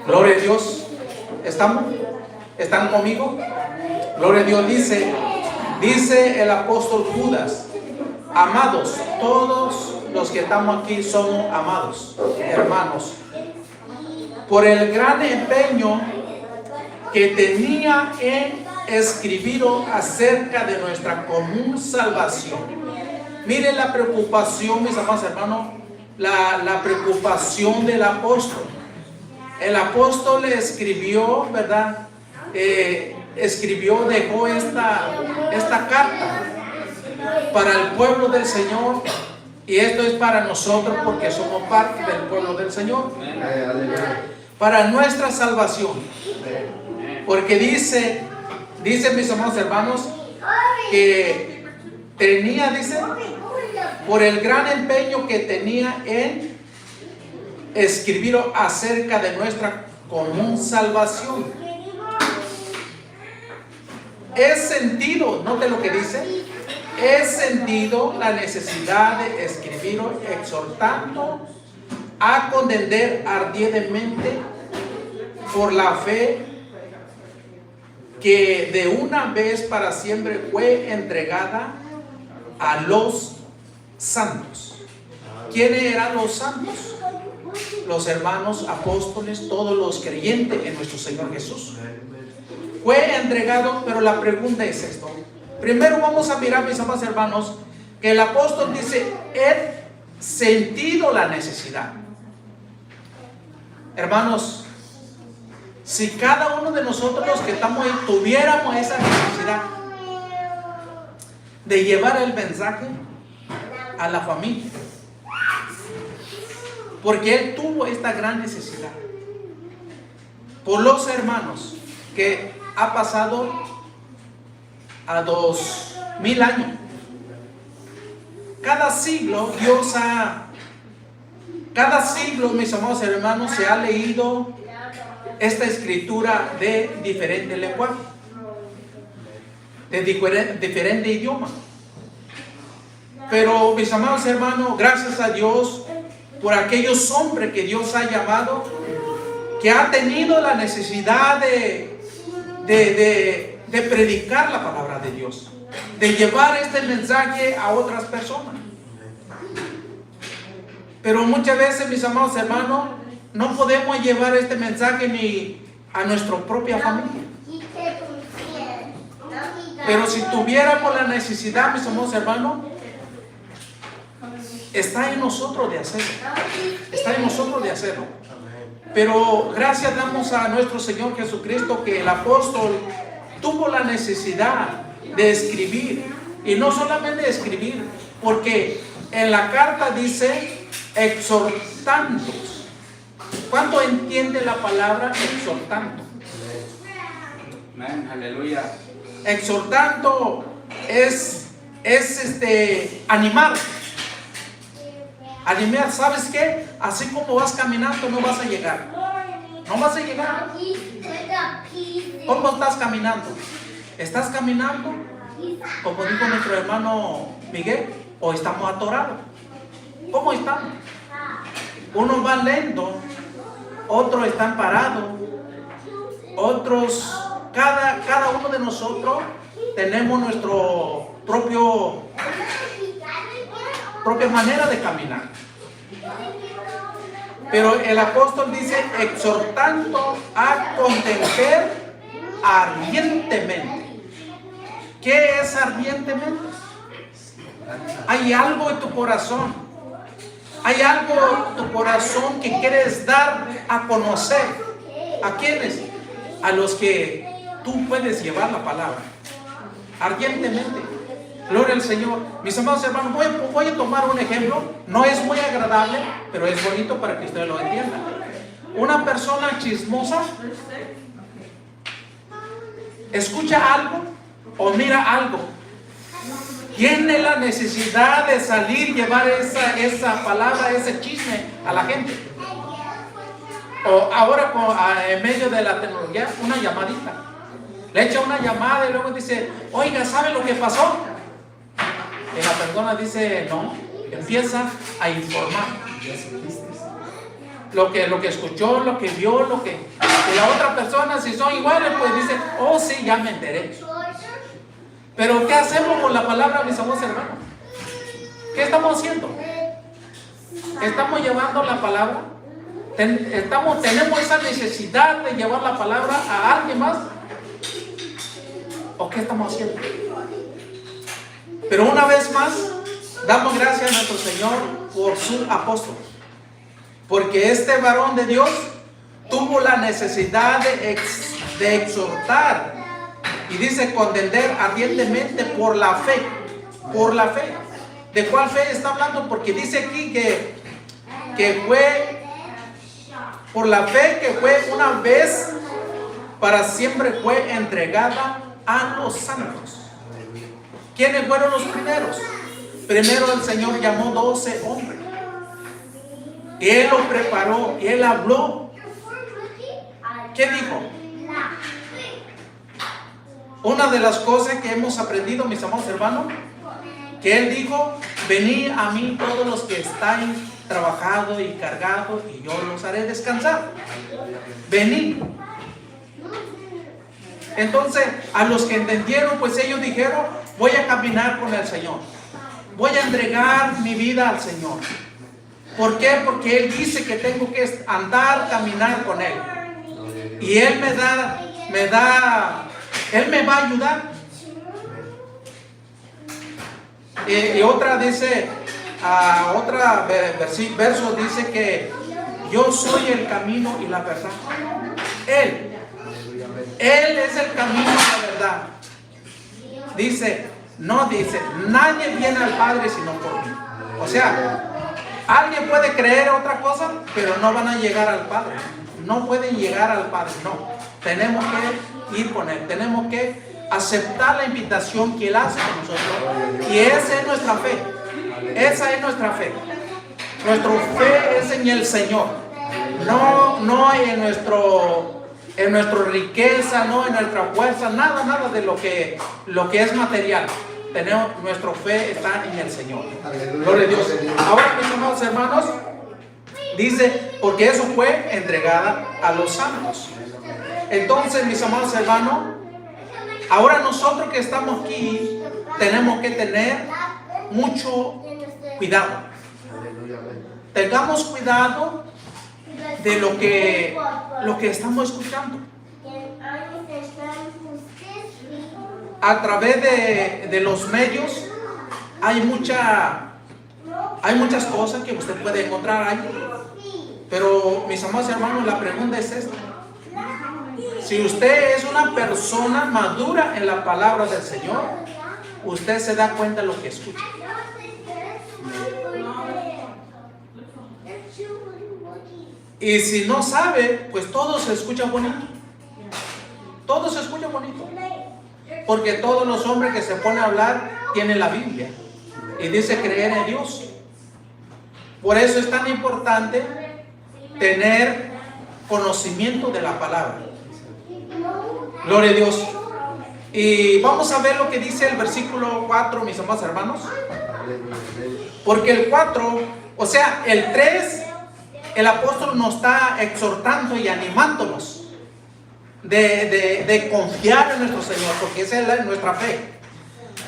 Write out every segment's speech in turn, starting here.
Gloria a Dios. ¿Están conmigo? Gloria a Dios. Dice el apóstol Judas: amados, todos los que estamos aquí somos amados, hermanos, por el gran empeño que tenía en escribir acerca de nuestra común salvación. Miren la preocupación, mis amados hermanos, la preocupación del apóstol. El apóstol escribió, ¿verdad? Dejó esta carta para el pueblo del Señor, y esto es para nosotros porque somos parte del pueblo del Señor, para nuestra salvación. Porque dice mis amados hermanos, que tenía, por el gran empeño que tenía en escribir acerca de nuestra común salvación. Es sentido, note lo que dice, es sentido la necesidad de escribir exhortando a contender ardientemente por la fe que de una vez para siempre fue entregada a los santos. ¿Quiénes eran los santos? Los hermanos apóstoles, todos los creyentes en nuestro Señor Jesús. Fue entregado, pero la pregunta es esto. Primero vamos a mirar, mis amados hermanos, que el apóstol dice: he sentido la necesidad. Hermanos, si cada uno de nosotros los que estamos ahí tuviéramos esa necesidad de llevar el mensaje a la familia, porque él tuvo esta gran necesidad por los hermanos que ha pasado a 2000 años. Cada siglo mis amados hermanos, se ha leído esta escritura de diferente lenguaje, de diferente idioma. Pero mis amados hermanos, gracias a Dios por aquellos hombres que Dios ha llamado, que ha tenido la necesidad de predicar la palabra de Dios, de llevar este mensaje a otras personas. Pero muchas veces, mis amados hermanos, no podemos llevar este mensaje ni a nuestra propia familia. Pero si tuviéramos la necesidad, mis amados hermanos, está en nosotros de hacerlo. Está en nosotros de hacerlo. Pero gracias damos a nuestro Señor Jesucristo, que el apóstol tuvo la necesidad de escribir. Y no solamente de escribir, porque en la carta dice exhortando. ¿Cuánto entiende la palabra exhortando? Amén, aleluya. Exhortando es animar. Animar, ¿sabes qué? Así como vas caminando no vas a llegar. No vas a llegar. ¿Cómo estás caminando? ¿Estás caminando, como dijo nuestro hermano Miguel, o estamos atorados? ¿Cómo estamos? Unos van lento, otros están parados, otros, cada uno de nosotros tenemos nuestro propia manera de caminar. Pero el apóstol dice exhortando a contender ardientemente. ¿Qué es ardientemente? Hay algo en tu corazón. Hay algo en tu corazón que quieres dar a conocer. ¿A quiénes? A los que tú puedes llevar la palabra. Ardientemente. Gloria al Señor. Mis amados hermanos, voy a tomar un ejemplo. No es muy agradable, pero es bonito para que ustedes lo entiendan. Una persona chismosa escucha algo o mira algo, tiene la necesidad de salir, llevar esa palabra, ese chisme a la gente. O ahora en medio de la tecnología, una llamadita. Le echa una llamada y luego dice: oiga, ¿sabe lo que pasó? Y la persona dice: no. Empieza a informar. lo que escuchó, lo que vio, y la otra persona, si son iguales, pues dice, oh sí, ya me enteré. Pero ¿qué hacemos con la palabra, mis amados hermanos? ¿Qué estamos haciendo? ¿Estamos llevando la palabra? ¿Tenemos esa necesidad de llevar la palabra a alguien más? ¿O qué estamos haciendo? Pero una vez más, damos gracias a nuestro Señor por su apóstol. Porque este varón de Dios tuvo la necesidad de exhortar. Y dice contender ardientemente por la fe. Por la fe. ¿De cuál fe está hablando? Porque dice aquí que fue por la fe que fue una vez para siempre fue entregada a los santos. ¿Quiénes fueron los primeros? Primero el Señor llamó 12 hombres. Y Él los preparó y Él habló. ¿Qué dijo? Una de las cosas que hemos aprendido, mis amados hermanos, que Él dijo, venid a mí todos los que estáis trabajados y cargados y yo los haré descansar. Venid. Entonces, a los que entendieron, pues ellos dijeron, voy a caminar con el Señor. Voy a entregar mi vida al Señor. ¿Por qué? Porque Él dice que tengo que andar, caminar con Él. Y Él Él me va a ayudar. Y otra dice, verso dice que yo soy el camino y la verdad. Él es el camino y la verdad. Dice, nadie viene al Padre sino por mí. O sea, alguien puede creer otra cosa, pero no van a llegar al Padre. No pueden llegar al Padre, no. Tenemos que ir con Él. Tenemos que aceptar la invitación que Él hace con nosotros. Y esa es nuestra fe. Esa es nuestra fe. Nuestra fe es en el Señor. No en nuestra riqueza, no en nuestra fuerza, nada de lo que es material. Nuestra fe está en el Señor. Gloria a Dios. Ahora, mis amados hermanos, dice, porque eso fue entregada a los santos. Entonces, mis amados hermanos, ahora nosotros que estamos aquí tenemos que tener mucho cuidado. Tengamos cuidado de lo que estamos escuchando. A través de los medios hay muchas cosas que usted puede encontrar ahí. Pero, mis amados hermanos, la pregunta es esta. Si usted es una persona madura en la palabra del Señor, usted se da cuenta de lo que escucha. Y si no sabe, pues todo se escucha bonito. Todo se escucha bonito. Porque todos los hombres que se ponen a hablar tienen la Biblia. Y dice creer en Dios. Por eso es tan importante tener conocimiento de la palabra. Gloria a Dios. Y vamos a ver lo que dice el versículo 4, mis amados hermanos. Porque el 4, o sea, el 3, el apóstol nos está exhortando y animándonos de confiar en nuestro Señor, porque esa es nuestra fe.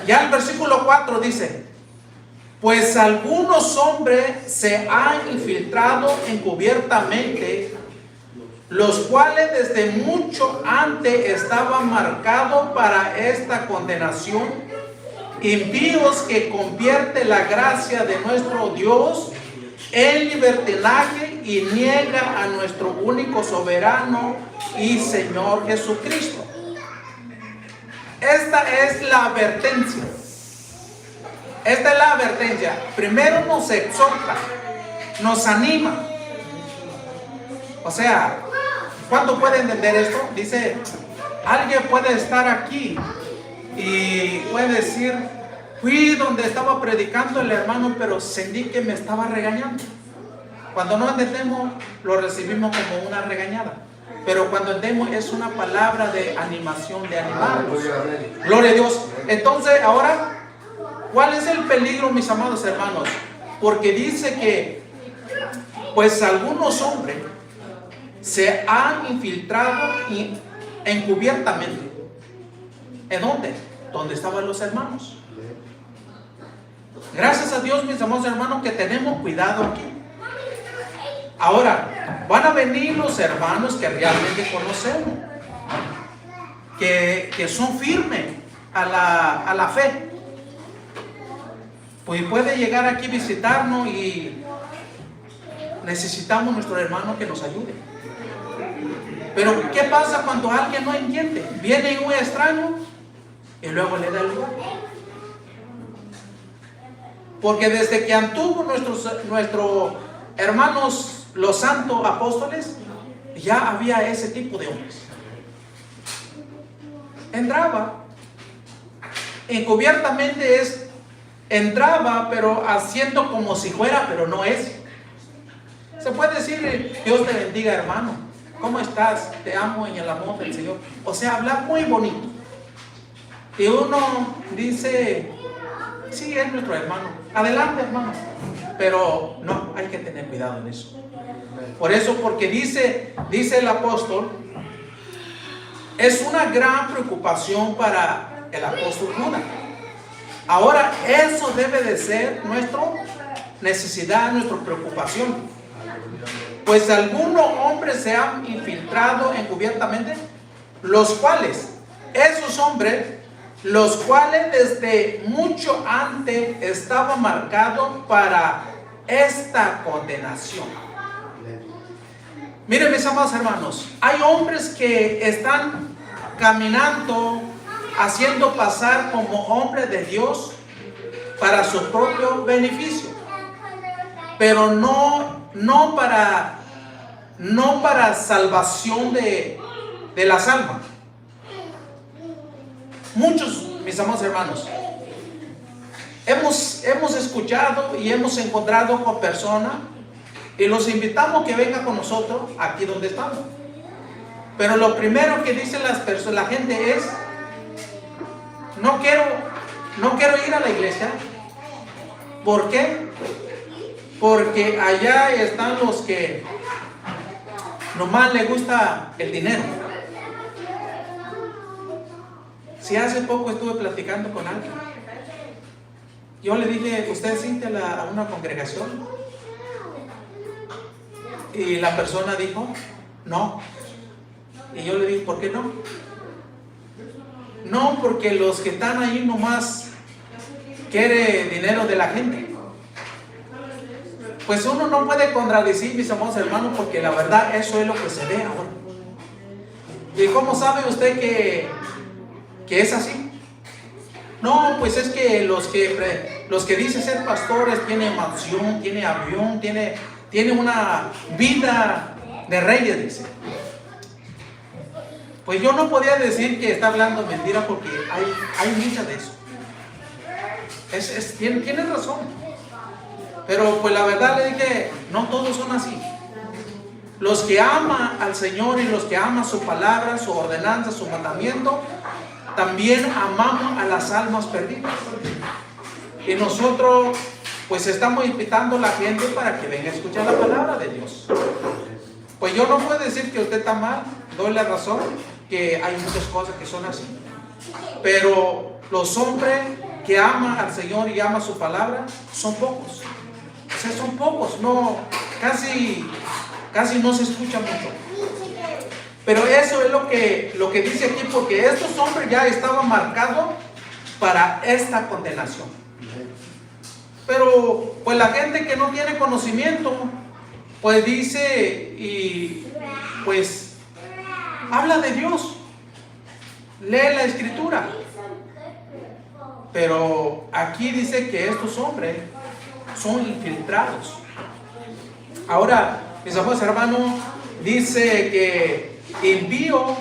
Ya el versículo 4 dice, pues algunos hombres se han infiltrado encubiertamente, los cuales desde mucho antes estaban marcados para esta condenación, impíos que convierte la gracia de nuestro Dios en libertinaje y niega a nuestro único soberano y Señor Jesucristo. Esta es la advertencia. Esta es la advertencia. Primero nos exhorta, nos anima. O sea, ¿cuánto puede entender esto? Dice, alguien puede estar aquí y puede decir, fui donde estaba predicando el hermano, pero sentí que me estaba regañando. Cuando no entendemos, lo recibimos como una regañada. Pero cuando entendemos, es una palabra de animación, de animarnos. Gloria a Dios. Entonces, ahora, ¿cuál es el peligro, mis amados hermanos? Porque dice Pues algunos hombres se han infiltrado encubiertamente. ¿En dónde? Donde estaban los hermanos. Gracias a Dios, mis amados hermanos, que tenemos cuidado aquí. Ahora, van a venir los hermanos que realmente conocemos, que son firmes a la fe. Pues puede llegar aquí a visitarnos y necesitamos nuestro hermano que nos ayude. Pero ¿qué pasa cuando alguien no entiende? Viene un extraño y luego le da el lugar. Porque desde que anduvo nuestros hermanos, los santos apóstoles, ya había ese tipo de hombres. Entraba, encubiertamente entraba, pero haciendo como si fuera, pero no es. Se puede decir, Dios te bendiga, hermano. ¿Cómo estás? Te amo en el amor del Señor. O sea, hablar muy bonito. Y uno dice, sí, es nuestro hermano. Adelante, hermano. Pero no, hay que tener cuidado en eso. Por eso, porque dice el apóstol, es una gran preocupación para el apóstol Judas. Ahora, eso debe de ser nuestra necesidad, nuestra preocupación. Pues algunos hombres se han infiltrado encubiertamente, esos hombres, los cuales desde mucho antes estaban marcados para esta condenación. Miren, mis amados hermanos, hay hombres que están caminando, haciendo pasar como hombres de Dios para su propio beneficio, pero no para salvación de las almas. Muchos, mis amados hermanos, hemos escuchado y hemos encontrado con personas y los invitamos que vengan con nosotros aquí donde estamos. Pero lo primero que dicen la gente es: no quiero ir a la iglesia. ¿Por qué? Porque allá están los que nomás les gusta el dinero. Si hace poco estuve platicando con alguien, yo le dije: ¿usted asiste a una congregación? Y la persona dijo: no. Y yo le dije: ¿por qué no? No, porque los que están ahí nomás quieren dinero de la gente. Pues uno no puede contradecir, mis amados hermanos, porque la verdad eso es lo que se ve ahora. ¿Y cómo sabe usted que es así? No, pues es que los que dicen ser pastores tienen mansión, tienen avión, tienen una vida de reyes, dice. Pues yo no podía decir que está hablando mentira, porque hay mucha de eso. Tiene razón. Pero pues la verdad le dije, no todos son así. Los que aman al Señor y los que aman su palabra, su ordenanza, su mandamiento, también amamos a las almas perdidas. Y nosotros pues estamos invitando a la gente para que venga a escuchar la palabra de Dios. Pues yo no puedo decir que usted está mal, doy la razón, que hay muchas cosas que son así. Pero los hombres que aman al Señor y aman su palabra son pocos. O sea, son pocos, no, casi no se escucha mucho. Pero eso es lo que dice aquí, porque estos hombres ya estaban marcados para esta condenación. Pero pues la gente que no tiene conocimiento, pues dice y pues habla de Dios, lee la escritura. Pero aquí dice que estos hombres son infiltrados. Ahora, mis amados hermanos, dice que envío,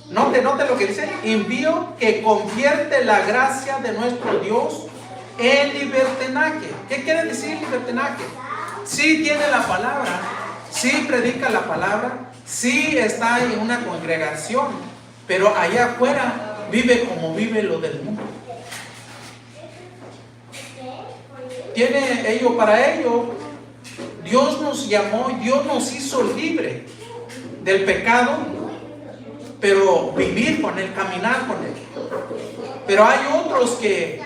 note lo que dice: envío que convierte la gracia de nuestro Dios en libertinaje. ¿Qué quiere decir libertinaje? Sí tiene la palabra, sí predica la palabra, sí está en una congregación, pero allá afuera vive como vive lo del mundo. Para ello, Dios nos llamó, Dios nos hizo libre del pecado, pero vivir con Él, caminar con Él. Pero hay otros que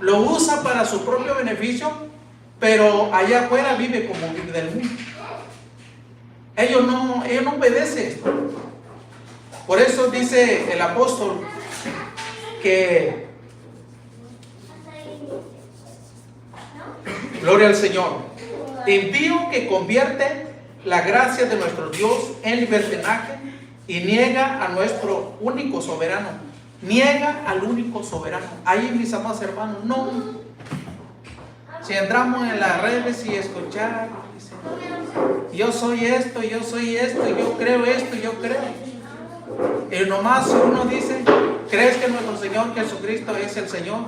lo usan para su propio beneficio, pero allá afuera vive como vive del mundo. Ellos no obedecen esto. Por eso dice el apóstol que, gloria al Señor, impío que convierte la gracia de nuestro Dios en libertinaje y niega a nuestro único soberano. Niega al único soberano. Ahí, mis amados hermanos, no. Si entramos en las redes y escuchar, yo soy esto, yo creo esto, yo creo. Y nomás uno dice, ¿crees que nuestro Señor Jesucristo es el Señor?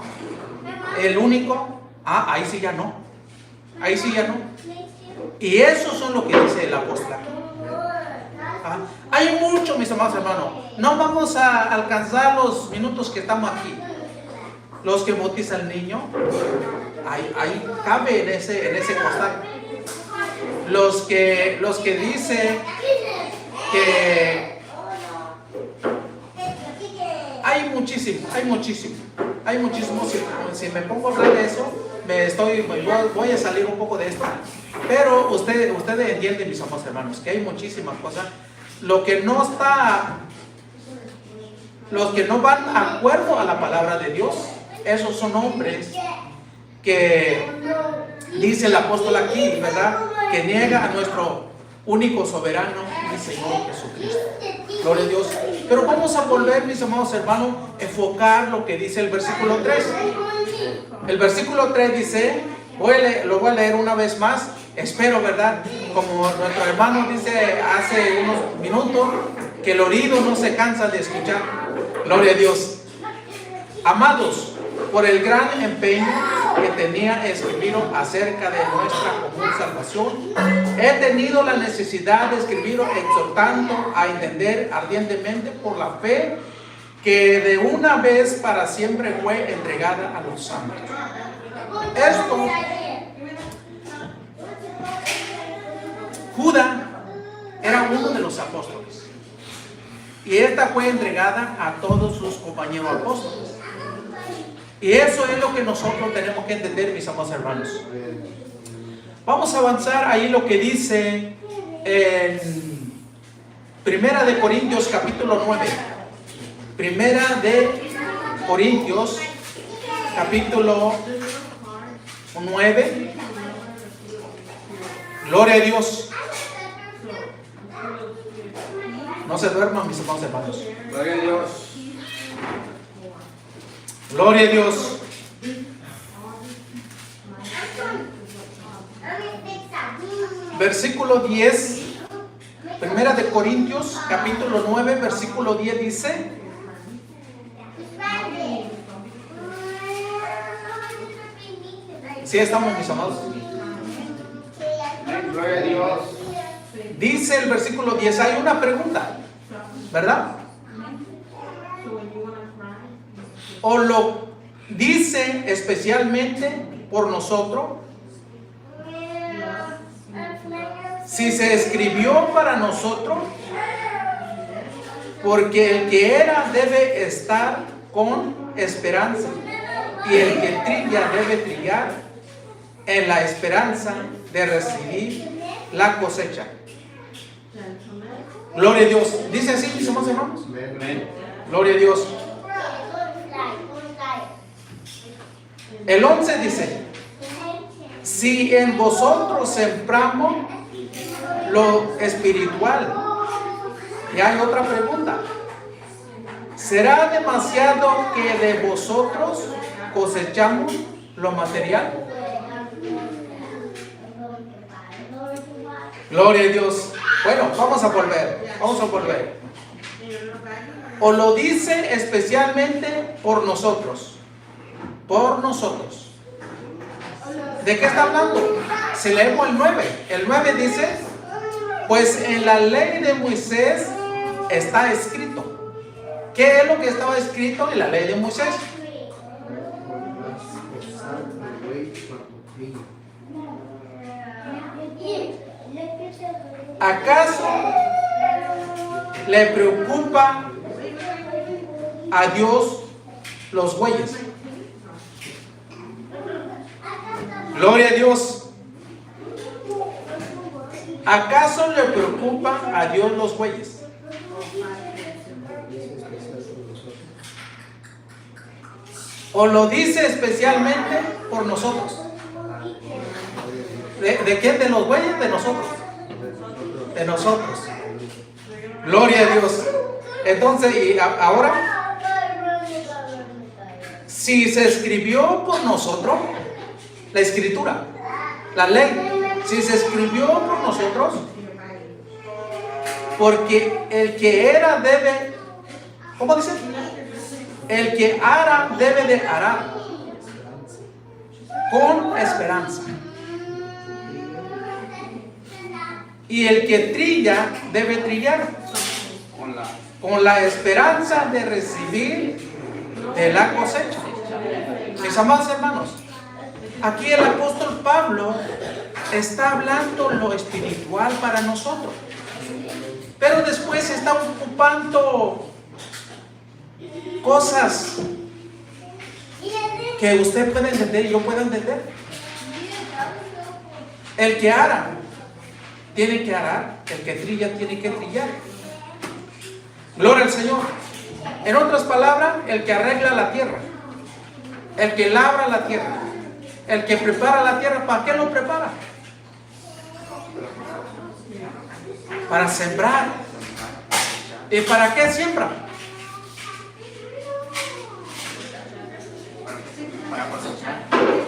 El único. Ahí sí ya no. Ahí sí ya no. Y eso son lo que dice el apóstol. Hay mucho, mis amados hermanos. No vamos a alcanzar los minutos que estamos aquí. Los que bautiza el niño, ahí cabe en ese costal. Los que dicen que hay muchísimo. Si me pongo a hablar de eso, voy a salir un poco de esto. Pero ustedes entienden, mis amados hermanos, que hay muchísimas cosas. Los que no van de acuerdo a la palabra de Dios, esos son hombres que dice el apóstol aquí, ¿verdad? Que niega a nuestro único soberano y Señor Jesucristo. Gloria a Dios. Pero vamos a volver, mis amados hermanos, a enfocar lo que dice el versículo 3. El versículo 3 dice, lo voy a leer una vez más. Espero, ¿verdad? Como nuestro hermano dice hace unos minutos, que el oído no se cansa de escuchar. Gloria a Dios. Amados, por el gran empeño que tenía escribiros acerca de nuestra común salvación, he tenido la necesidad de escribiros exhortando a entender ardientemente por la fe que de una vez para siempre fue entregada a los santos. Esto, Judas era uno de los apóstoles y esta fue entregada a todos sus compañeros apóstoles. Y eso es lo que nosotros tenemos que entender, mis amados hermanos. Vamos a avanzar ahí lo que dice en Primera de Corintios capítulo 9. Primera de Corintios capítulo 9. Gloria a Dios. No se duerman, mis amados hermanos. Gloria a Dios. Gloria a Dios. Versículo 10. Primera de Corintios capítulo 9 versículo 10 dice: ¿sí estamos, mis amados? Gloria a Dios. Dice el versículo 10, hay una pregunta, ¿verdad? O lo dice especialmente por nosotros. Si se escribió para nosotros, porque el que era debe estar con esperanza, y el que trilla debe trillar en la esperanza de recibir la cosecha. Gloria a Dios. Dice así, mis amados hermanos. Amén. Gloria a Dios. El 11 dice: si en vosotros sembramos lo espiritual. Y hay otra pregunta: ¿será demasiado que de vosotros cosechamos lo material? Gloria a Dios. Bueno, vamos a volver. O lo dice especialmente por nosotros. Por nosotros. ¿De qué está hablando? Si leemos el 9. El 9 dice: pues en la ley de Moisés está escrito. ¿Qué es lo que estaba escrito en la ley de Moisés? ¿Acaso le preocupa a Dios los bueyes? Gloria a Dios. ¿Acaso le preocupa a Dios los bueyes? ¿O lo dice especialmente por nosotros? ¿De quién? ¿De los bueyes? De nosotros. De nosotros. Gloria a Dios. Entonces, y ahora, si se escribió por nosotros, la escritura, la ley, si se escribió por nosotros, porque el que era debe, ¿cómo dice? El que ara debe de arar con esperanza. Y el que trilla debe trillar con la esperanza de recibir de la cosecha. Mis amados hermanos, aquí el apóstol Pablo está hablando lo espiritual para nosotros, pero después está ocupando cosas que usted puede entender y yo puedo entender. El que ara tiene que arar, el que trilla tiene que trillar. Gloria al Señor. En otras palabras, el que arregla la tierra, el que labra la tierra, el que prepara la tierra, ¿para qué lo prepara? Para sembrar. ¿Y para qué siembra?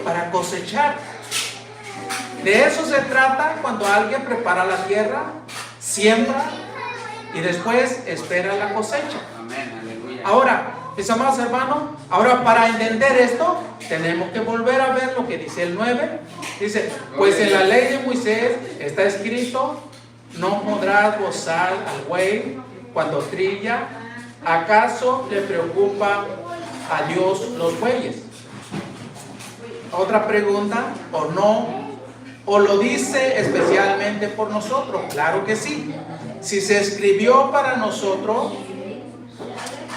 Para cosechar. De eso se trata cuando alguien prepara la tierra, siembra y después espera la cosecha. Ahora, mis amados hermanos, ahora para entender esto, tenemos que volver a ver lo que dice el 9. Dice, pues en la ley de Moisés está escrito, no podrás gozar al buey cuando trilla. ¿Acaso le preocupa a Dios los bueyes? Otra pregunta, ¿o no? ¿O lo dice especialmente por nosotros? Claro que sí. Si se escribió para nosotros,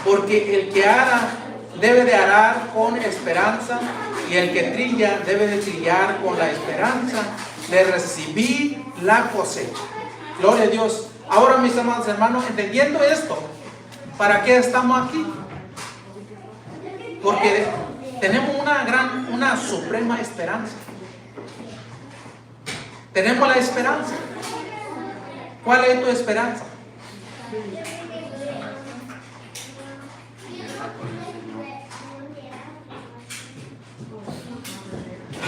porque el que ara debe de arar con esperanza y el que trilla debe de trillar con la esperanza de recibir la cosecha. Gloria a Dios. Ahora, mis amados hermanos, entendiendo esto, ¿para qué estamos aquí? Porque tenemos una suprema esperanza. Tenemos la esperanza. ¿Cuál es tu esperanza?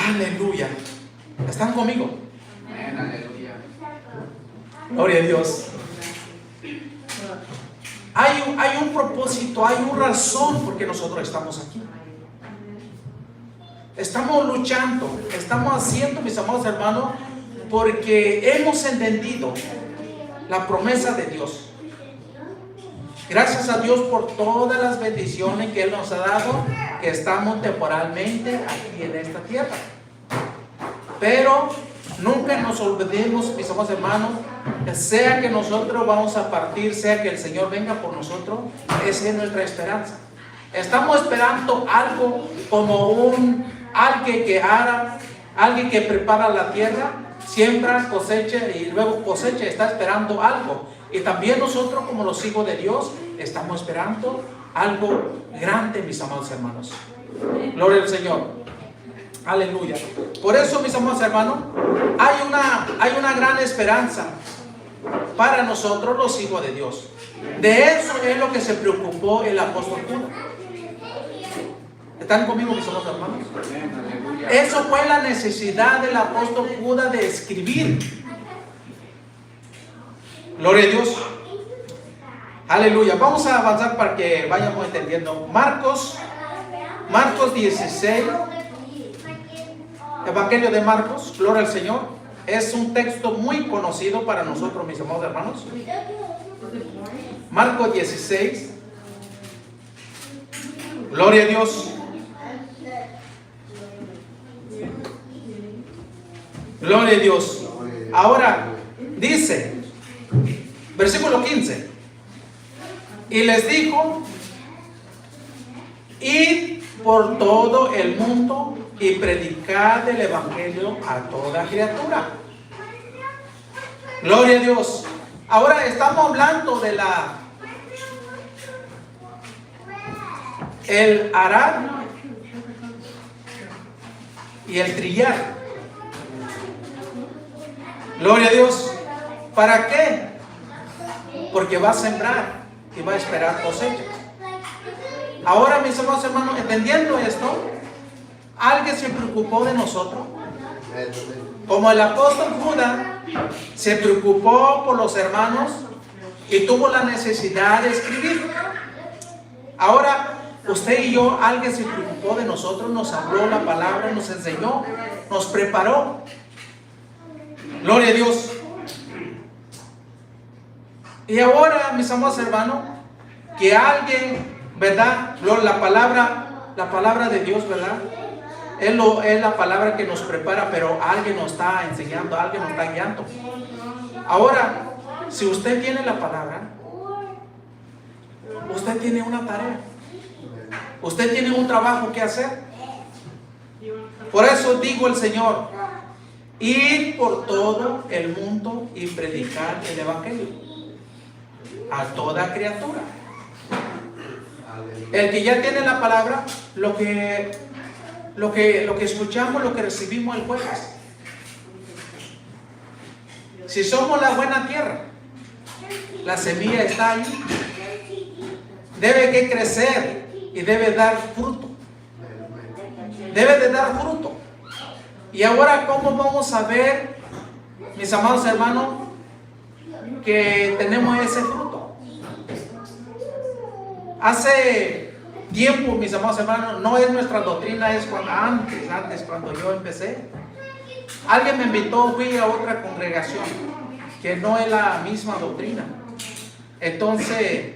Aleluya. ¿Están conmigo? Aleluya. Gloria a Dios. Hay un propósito, hay una razón por qué nosotros estamos aquí. Estamos luchando, estamos haciendo, mis amados hermanos, porque hemos entendido la promesa de Dios. Gracias a Dios por todas las bendiciones que Él nos ha dado, que estamos temporalmente aquí en esta tierra. Pero nunca nos olvidemos, mis amados hermanos, que sea que nosotros vamos a partir, sea que el Señor venga por nosotros, esa es nuestra esperanza. Estamos esperando algo como alguien que ara, alguien que prepara la tierra, siembra, cosecha y luego cosecha, está esperando algo. Y también nosotros como los hijos de Dios estamos esperando algo grande, mis amados hermanos. Gloria al Señor. Aleluya. Por eso, mis amados hermanos, hay una gran esperanza para nosotros los hijos de Dios. De eso es lo que se preocupó el apóstol Judas. ¿Están conmigo, mis amados hermanos? Eso fue la necesidad del apóstol Judas de escribir. Gloria a Dios. Aleluya. Vamos a avanzar para que vayamos entendiendo. Marcos 16. Evangelio de Marcos, gloria al Señor. Es un texto muy conocido para nosotros, mis amados hermanos. Marcos 16. Gloria a Dios. Gloria a Dios. Ahora dice, Versículo 15. Y les dijo: id por todo el mundo y predicad el evangelio a toda criatura. Gloria a Dios. Ahora estamos hablando de el arar y el trillar. Gloria a Dios. ¿Para qué? Porque va a sembrar y va a esperar cosecha. Ahora, mis amados hermanos, entendiendo esto, ¿alguien se preocupó de nosotros? Como el apóstol Judas se preocupó por los hermanos y tuvo la necesidad de escribir. Ahora, usted y yo, alguien se preocupó de nosotros, nos habló la palabra, nos enseñó, nos preparó. Gloria a Dios. Y ahora, mis amados hermanos, que alguien, ¿verdad? La palabra de Dios, ¿verdad? Es la palabra que nos prepara, pero alguien nos está enseñando, alguien nos está guiando. Ahora, si usted tiene la palabra, usted tiene una tarea. Usted tiene un trabajo que hacer. Por eso digo el Señor: id por todo el mundo y predicar el evangelio a toda criatura. El que ya tiene la palabra, lo que escuchamos, lo que recibimos el jueves. Si somos la buena tierra, la semilla está ahí. Debe que crecer y debe dar fruto. Debe de dar fruto. Y ahora, ¿cómo vamos a ver, mis amados hermanos, que tenemos ese fruto? Hace tiempo, mis amados hermanos, no es nuestra doctrina, es antes cuando yo empecé. Alguien me invitó, fui a otra congregación que no es la misma doctrina. Entonces,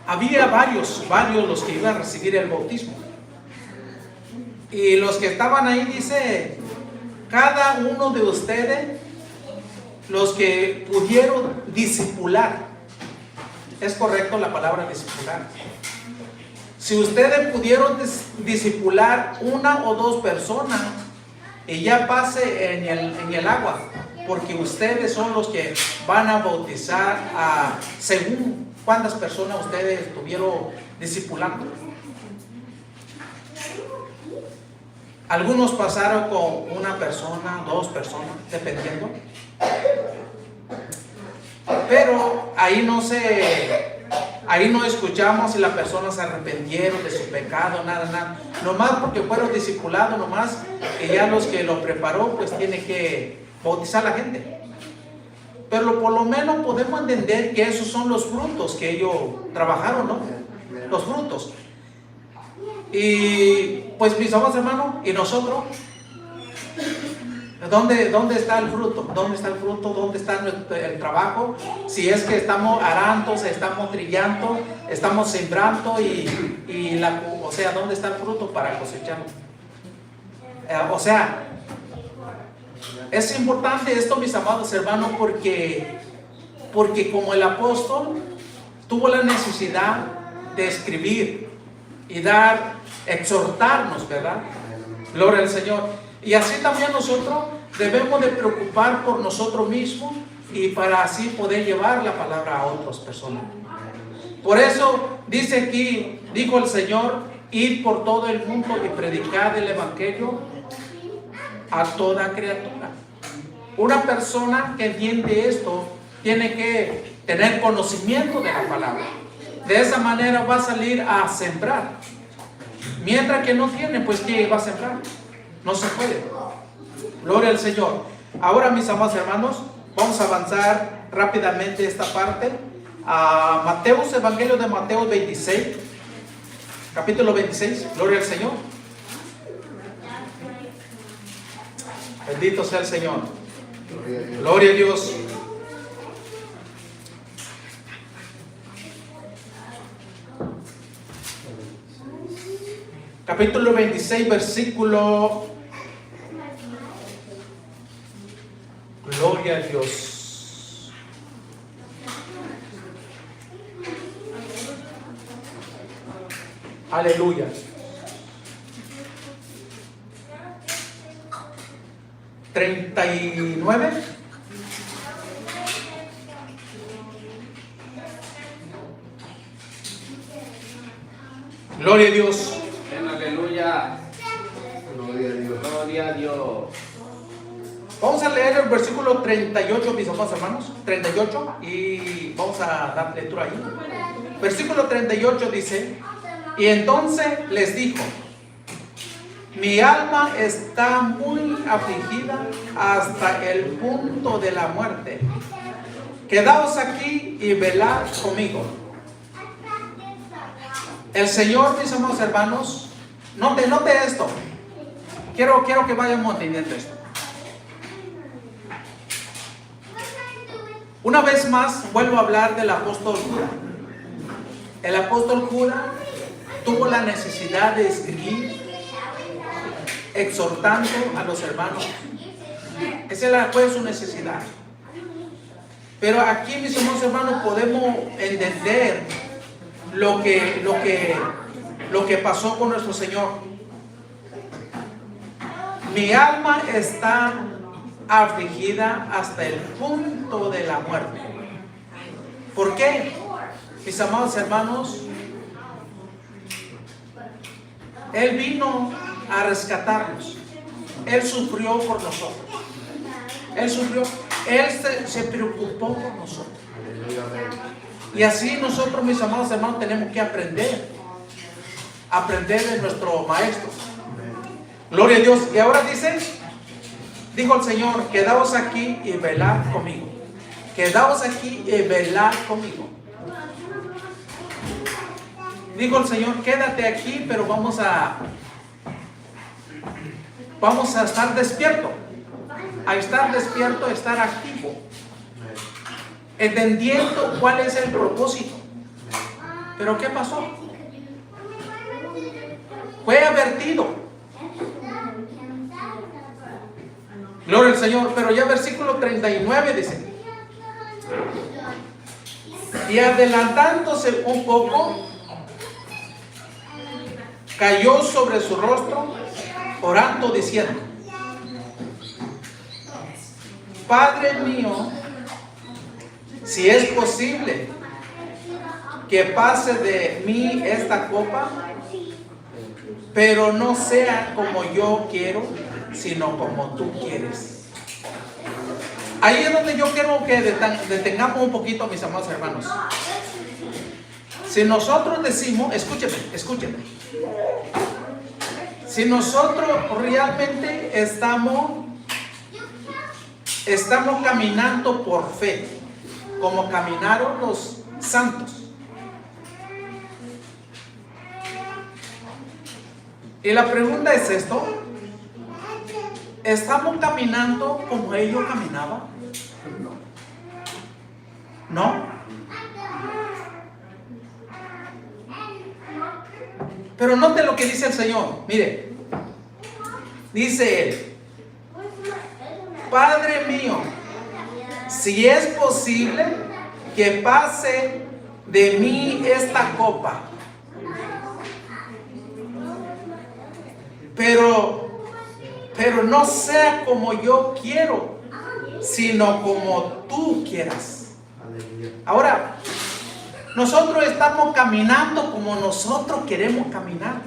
había varios los que iban a recibir el bautismo. Y los que estaban ahí, dice, cada uno de ustedes, los que pudieron discipular. Es correcto la palabra discipular. Si ustedes pudieron discipular una o dos personas y ya pase en el agua, porque ustedes son los que van a bautizar según cuántas personas ustedes estuvieron discipulando. Algunos pasaron con una persona, dos personas, dependiendo. Pero ahí no escuchamos si las personas se arrepintieron de su pecado, nada. Nomás porque fueron discipulados, nomás que ya los que lo preparó, pues tiene que bautizar a la gente. Pero por lo menos podemos entender que esos son los frutos que ellos trabajaron, ¿no? Los frutos. Y pues, mis amados hermanos, ¿y nosotros? ¿Dónde está el fruto? ¿Dónde está el fruto? ¿Dónde está el trabajo? Si es que estamos arando, estamos trillando, estamos sembrando o sea, ¿dónde está el fruto para cosecharlo? O sea, es importante esto, mis amados hermanos, porque como el apóstol tuvo la necesidad de escribir y exhortarnos, ¿verdad? Gloria al Señor. Y así también nosotros debemos de preocupar por nosotros mismos y para así poder llevar la palabra a otras personas. Por eso dice aquí, dijo el Señor: id por todo el mundo y predicad el evangelio a toda criatura. Una persona que entiende esto tiene que tener conocimiento de la palabra. De esa manera va a salir a sembrar. Mientras que no tiene, pues ¿qué va a sembrar? No se puede. Gloria al Señor. Ahora, mis amados hermanos, vamos a avanzar rápidamente esta parte a Mateos, Evangelio de Mateo 26, capítulo 26. Gloria al Señor. Bendito sea el Señor. Gloria a Dios. Capítulo 26, versículo. Gloria a Dios. Aleluya. ¿39? Gloria a Dios. Aleluya. Gloria a Dios. Gloria a Dios. Vamos a leer el versículo 38, mis amados hermanos. 38, y vamos a dar lectura ahí. Versículo 38 dice: y entonces les dijo: mi alma está muy afligida hasta el punto de la muerte. Quedaos aquí y velad conmigo. El Señor, mis amados hermanos, note esto. Quiero que vayamos entendiendo esto. Una vez más vuelvo a hablar del apóstol Judas. El apóstol Judas tuvo la necesidad de escribir exhortando a los hermanos. Esa fue su necesidad. Pero aquí, mis amados hermanos, podemos entender lo que pasó con nuestro Señor. Mi alma está afligida hasta el punto de la muerte. ¿Por qué? Mis amados hermanos, Él vino a rescatarnos. Él sufrió por nosotros. Él sufrió. Él se preocupó por nosotros. Y así nosotros, mis amados hermanos, tenemos que aprender de nuestro Maestro. Gloria a Dios. Y ahora dijo el Señor: quedaos aquí y velad conmigo. Quedaos aquí y velad conmigo. Dijo el Señor: quédate aquí, pero vamos a estar despierto. A estar despierto, estar activo, entendiendo cuál es el propósito. Pero ¿qué pasó? Fue advertido. Gloria al Señor. Pero ya versículo 39 dice: y adelantándose un poco, cayó sobre su rostro, orando, diciendo: Padre mío, si es posible que pase de mí esta copa, pero no sea como yo quiero, sino como tú quieres. Ahí es donde yo quiero que detengamos un poquito, mis amados hermanos. Si nosotros decimos, escúcheme. Si nosotros realmente estamos caminando por fe, como caminaron los santos. Y la pregunta es esto: ¿estamos caminando como ellos caminaban? ¿No? Pero note lo que dice el Señor. Mire, dice Él: Padre mío, si es posible que pase de mí esta copa, pero no sea como yo quiero, sino como tú quieras. Ahora, nosotros estamos caminando como nosotros queremos caminar.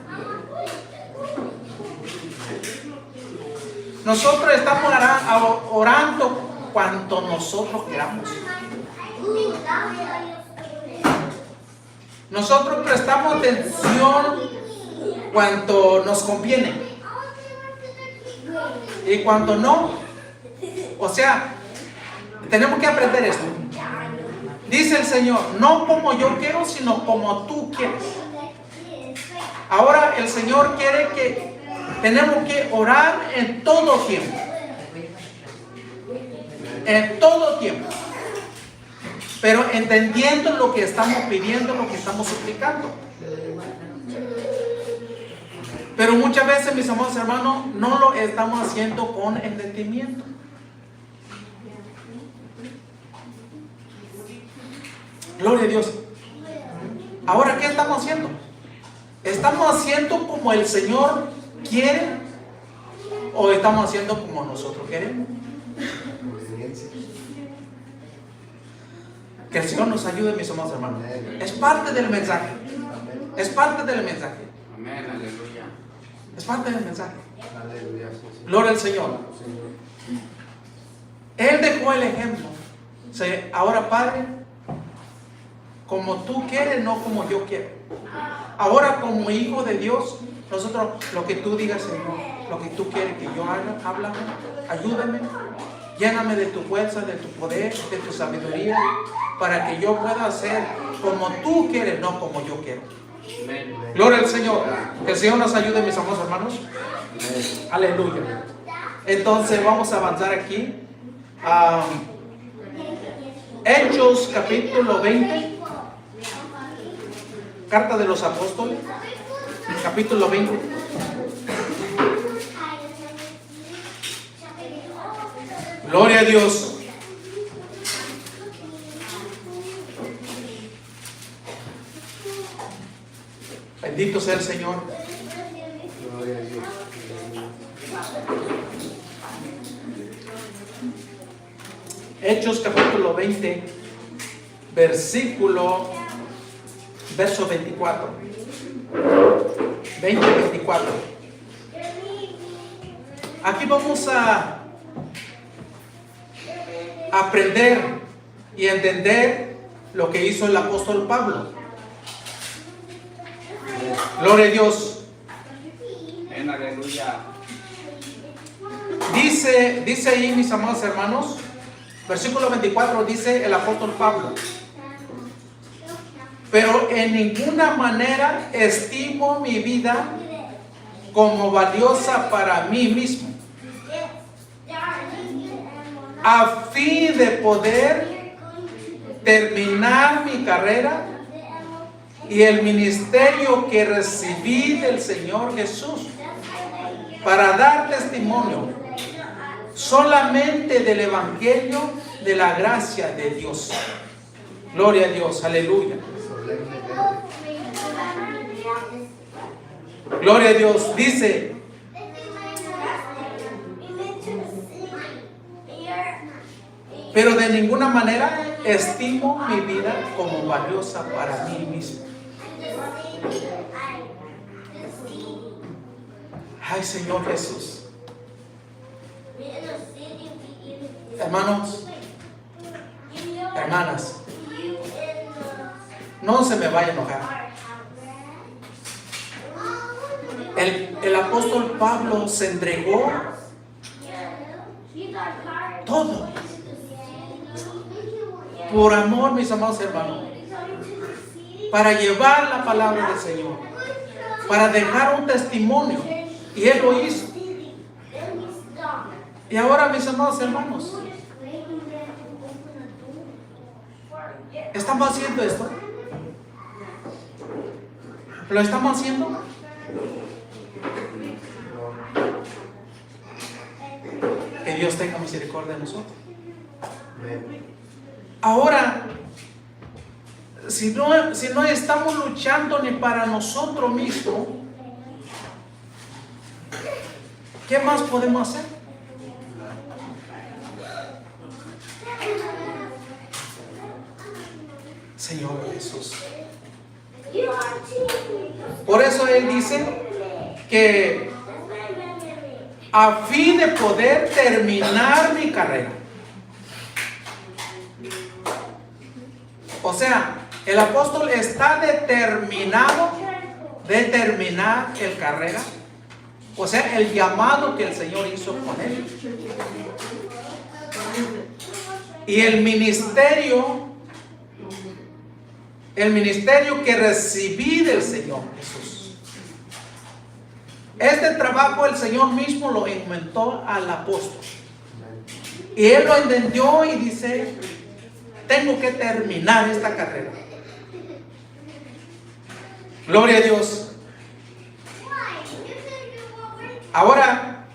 Nosotros estamos orando cuanto nosotros queramos. Nosotros prestamos atención cuanto nos conviene. Y cuando no, o sea, tenemos que aprender esto. Dice el Señor: no como yo quiero, sino como tú quieres. Ahora el Señor quiere que tenemos que orar en todo tiempo. En todo tiempo. Pero entendiendo lo que estamos pidiendo, lo que estamos suplicando. Pero muchas veces, mis amados hermanos, no lo estamos haciendo con entendimiento. Gloria a Dios. Ahora, ¿qué estamos haciendo? ¿Estamos haciendo como el Señor quiere o estamos haciendo como nosotros queremos? Que el Señor nos ayude, mis amados hermanos. Es parte del mensaje. Es parte del mensaje. Amén, aleluya. Es parte del mensaje. Aleluya. Gloria al Señor. Él dejó el ejemplo. Ahora, Padre, como tú quieres, no como yo quiero. Ahora, como hijo de Dios, nosotros, lo que tú digas, Señor, lo que tú quieres que yo haga, háblame, ayúdame, lléname de tu fuerza, de tu poder, de tu sabiduría, para que yo pueda hacer como tú quieres, no como yo quiero. Amén. Gloria al Señor. Que el Señor nos ayude, mis amados hermanos. Aleluya. Entonces vamos a avanzar aquí. Hechos capítulo 20. Carta de los Apóstoles. Capítulo 20. Gloria a Dios. Bendito sea el Señor. Gloria a Dios. Hechos capítulo 20, verso 24. 20-24. Aquí vamos a aprender y entender lo que hizo el apóstol Pablo. Gloria a Dios. Amén, aleluya. Dice ahí, mis amados hermanos, versículo 24, dice el apóstol Pablo: pero en ninguna manera estimo mi vida como valiosa para mí mismo, a fin de poder terminar mi carrera y el ministerio que recibí del Señor Jesús, para dar testimonio solamente del Evangelio de la gracia de Dios. Gloria a Dios, aleluya. Gloria a Dios. Dice: pero de ninguna manera estimo mi vida como valiosa para mí mismo. Ay, Señor Jesús. Hermanos, hermanas, no se me vaya a enojar. El apóstol Pablo se entregó todo por amor, mis amados hermanos, para llevar la palabra del Señor, para dejar un testimonio, y Él lo hizo. Y ahora, mis amados hermanos, ¿estamos haciendo esto? ¿Lo estamos haciendo? Que Dios tenga misericordia de nosotros. Ahora, si no estamos luchando ni para nosotros mismos, ¿qué más podemos hacer? Señor Jesús. Por eso Él dice que a fin de poder terminar mi carrera. O sea, el apóstol está determinado de terminar el carrera. O sea, el llamado que el Señor hizo con él. Y el ministerio que recibí del Señor Jesús. Este trabajo el Señor mismo lo encomendó al apóstol. Y él lo entendió y dice: tengo que terminar esta carrera. Gloria a Dios. Ahora,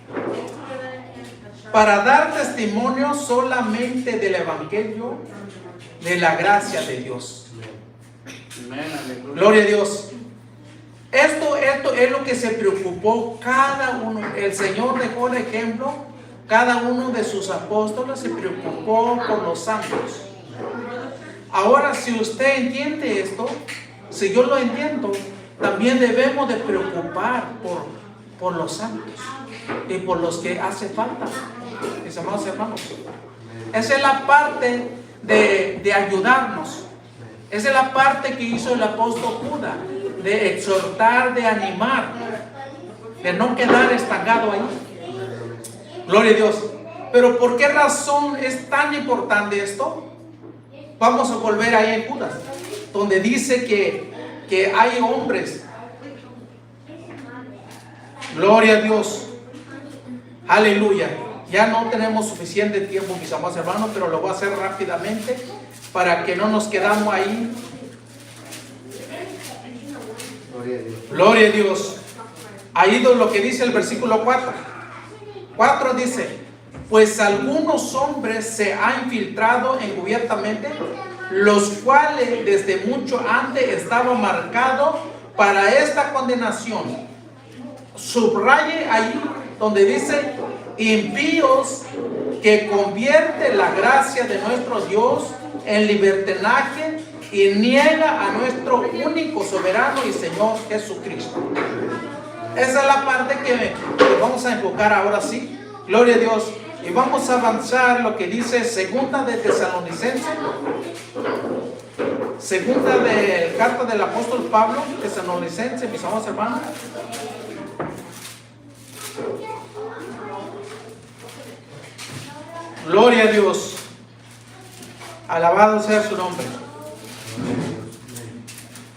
para dar testimonio solamente del Evangelio de la gracia de Dios. Amén, aleluya. Gloria a Dios. Esto es lo que se preocupó cada uno. El Señor dejó el ejemplo. Cada uno de sus apóstoles se preocupó por los santos. Ahora, si usted entiende esto, si yo lo entiendo, también debemos de preocupar por los santos y por los que hace falta, mis amados hermanos. Esa es la parte de ayudarnos. Esa es la parte que hizo el apóstol Judas, de exhortar, de animar, de no quedar estancado ahí. Gloria a Dios. Pero ¿por qué razón es tan importante esto? Vamos a volver ahí en Judas, donde dice que hay hombres. Gloria a Dios. Aleluya. Ya no tenemos suficiente tiempo, mis amados hermanos, pero lo voy a hacer rápidamente para que no nos quedamos ahí. Gloria a Dios. Ahí es lo que dice el versículo 4. 4 dice: pues algunos hombres se han infiltrado encubiertamente, los cuales desde mucho antes estaban marcados para esta condenación. Subraye ahí donde dice: impíos, que convierte la gracia de nuestro Dios en libertinaje y niega a nuestro único soberano y Señor Jesucristo. Esa es la parte que vamos a enfocar ahora sí. Gloria a Dios. Y vamos a avanzar lo que dice segunda de Tesalonicenses. Segunda de carta del apóstol Pablo, Tesalonicenses, mis amados hermanos. Gloria a Dios. Alabado sea su nombre.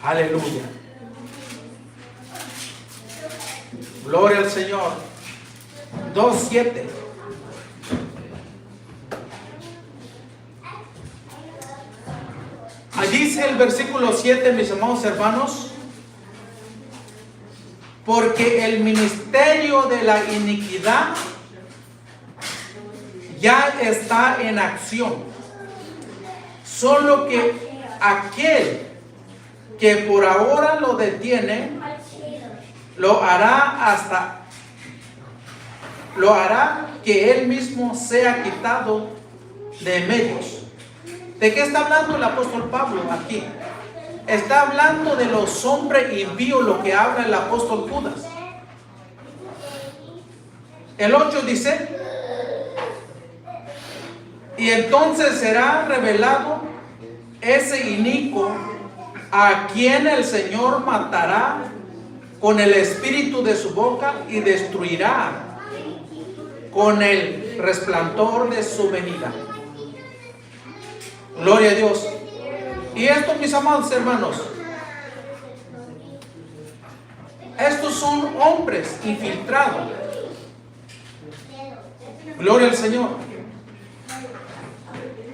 Aleluya. Gloria al Señor. 2:7. Allí dice el versículo 7, mis amados hermanos: porque el ministerio de la iniquidad ya está en acción, solo que aquel que por ahora lo detiene lo hará que él mismo sea quitado de medios. ¿De qué está hablando el apóstol Pablo aquí? Está hablando de los hombres impíos, lo que habla el apóstol Judas. El 8 dice: y entonces será revelado ese inicuo, a quien el Señor matará con el espíritu de su boca y destruirá con el resplandor de su venida. Gloria a Dios. Y esto, mis amados hermanos, estos son hombres infiltrados. Gloria al Señor.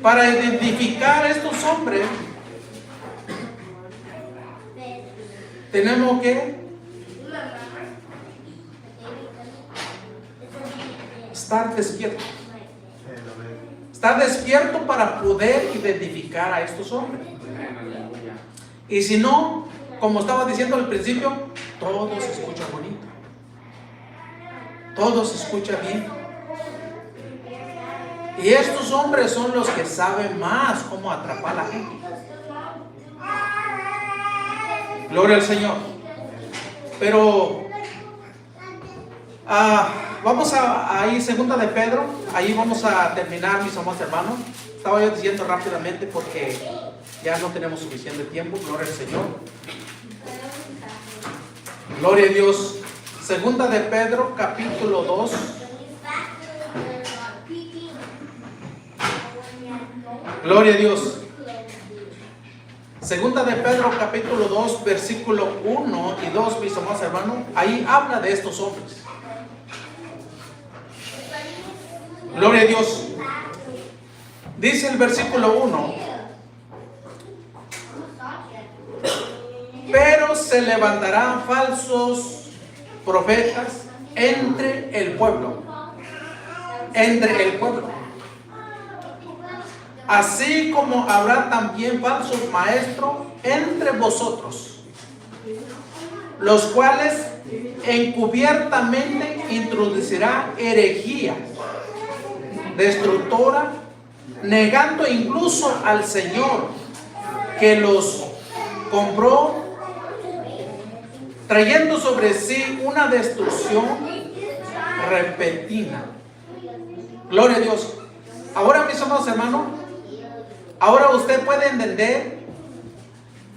Para identificar a estos hombres, tenemos que estar despiertos. Estar despierto para poder identificar a estos hombres. Y si no, como estaba diciendo al principio, todo se escucha bonito, todo se escucha bien. Y estos hombres son los que saben más cómo atrapar a la gente. Gloria al Señor. Pero vamos a ir segunda de Pedro. Ahí vamos a terminar, mis amados hermanos. Estaba yo diciendo rápidamente porque ya no tenemos suficiente tiempo. Gloria al Señor. Gloria a Dios. Segunda de Pedro, capítulo 2. Gloria a Dios. Segunda de Pedro, capítulo 2, versículo 1 y 2, mis amados hermanos. Ahí habla de estos hombres. Gloria a Dios. Dice el versículo 1: pero se levantarán falsos profetas entre el pueblo. Entre el pueblo. Así como habrá también falsos maestros entre vosotros, los cuales encubiertamente introducirá herejía destructora, negando incluso al Señor que los compró, trayendo sobre sí una destrucción repentina. Gloria a Dios. Ahora, mis amados hermanos, ahora usted puede entender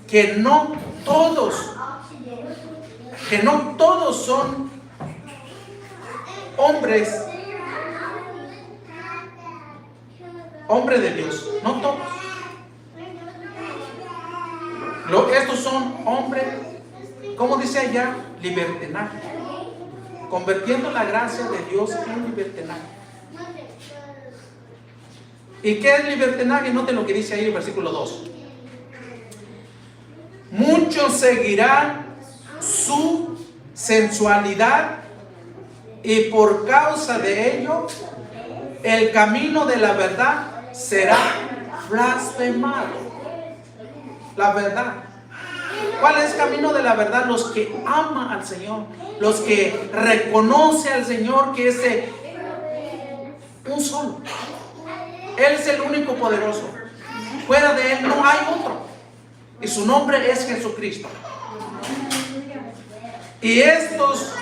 que no todos son hombres de Dios, no todos. Estos son hombres, como dice allá, libertinaje, convirtiendo la gracia de Dios en libertinaje. ¿Y qué es libertinaje? Noten lo que dice ahí en el versículo 2. Muchos seguirán su sensualidad y por causa de ello el camino de la verdad será blasfemado. La verdad. ¿Cuál es el camino de la verdad? Los que aman al Señor, los que reconocen al Señor que es un solo. Él es el único poderoso. Fuera de Él no hay otro. Y su nombre es Jesucristo. Y estos,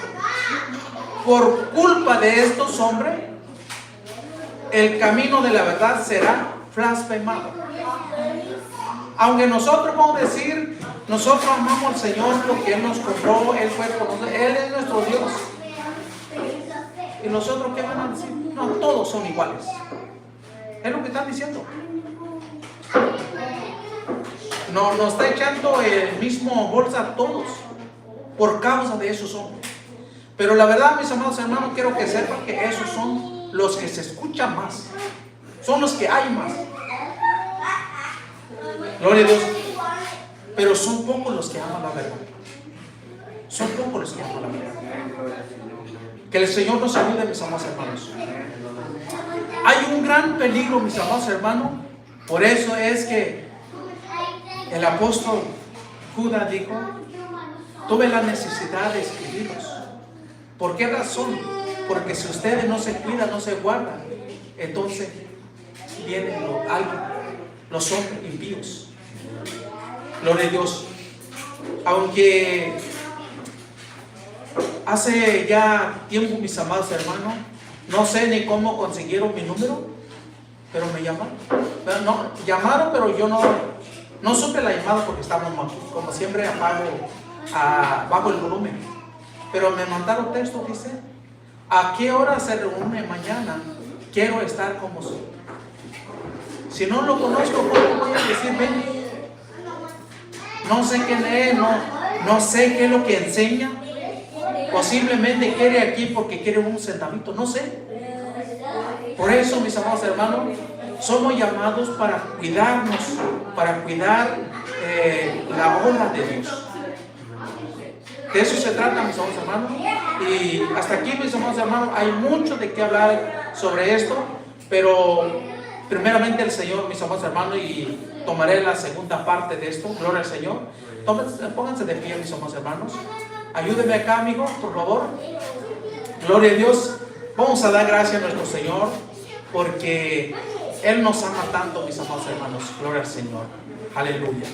por culpa de estos hombres, el camino de la verdad será blasfemado. Aunque nosotros vamos a decir, nosotros amamos al Señor porque Él nos compró, Él fue por nosotros, Él es nuestro Dios. ¿Y nosotros qué van a decir? No, todos son iguales. Es lo que están diciendo. No, nos está echando el mismo bolsa a todos por causa de esos hombres. Pero la verdad, mis amados hermanos, quiero que sepan que esos son los que se escuchan más. Son los que hay más. Gloria a Dios. Pero son pocos los que aman la verdad. Son pocos los que aman la verdad. Que el Señor nos ayude, mis amados hermanos. Hay un gran peligro, mis amados hermanos. Por eso es que el apóstol Judas dijo: tuve la necesidad de escribirlos. ¿Por qué razón? Porque si ustedes no se cuidan, no se guardan, entonces vienen los hombres impíos. Gloria a Dios. Aunque hace ya tiempo, mis amados hermanos, no sé ni cómo consiguieron mi número, pero me llamaron. No, llamaron, pero yo no supe la llamada porque estábamos, como siempre, bajo el volumen. Pero me mandaron texto, dice: ¿a qué hora se reúne mañana? Quiero estar con vosotros. Si no lo conozco, ¿cómo voy a decir ven? No sé quién es, no sé qué es lo que enseña. Posiblemente quiere aquí porque quiere un centavito, no sé. Por eso, mis amados hermanos, somos llamados para cuidarnos, para cuidar la obra de Dios. De eso se trata, mis amados hermanos. Y hasta aquí, mis amados hermanos, hay mucho de qué hablar sobre esto, pero primeramente el Señor, mis amados hermanos, y tomaré la segunda parte de esto. Gloria al Señor. Pónganse de pie, mis amados hermanos. Ayúdenme acá, amigos, por favor. Gloria a Dios. Vamos a dar gracias a nuestro Señor porque Él nos ama tanto, mis amados hermanos. Gloria al Señor. Aleluya.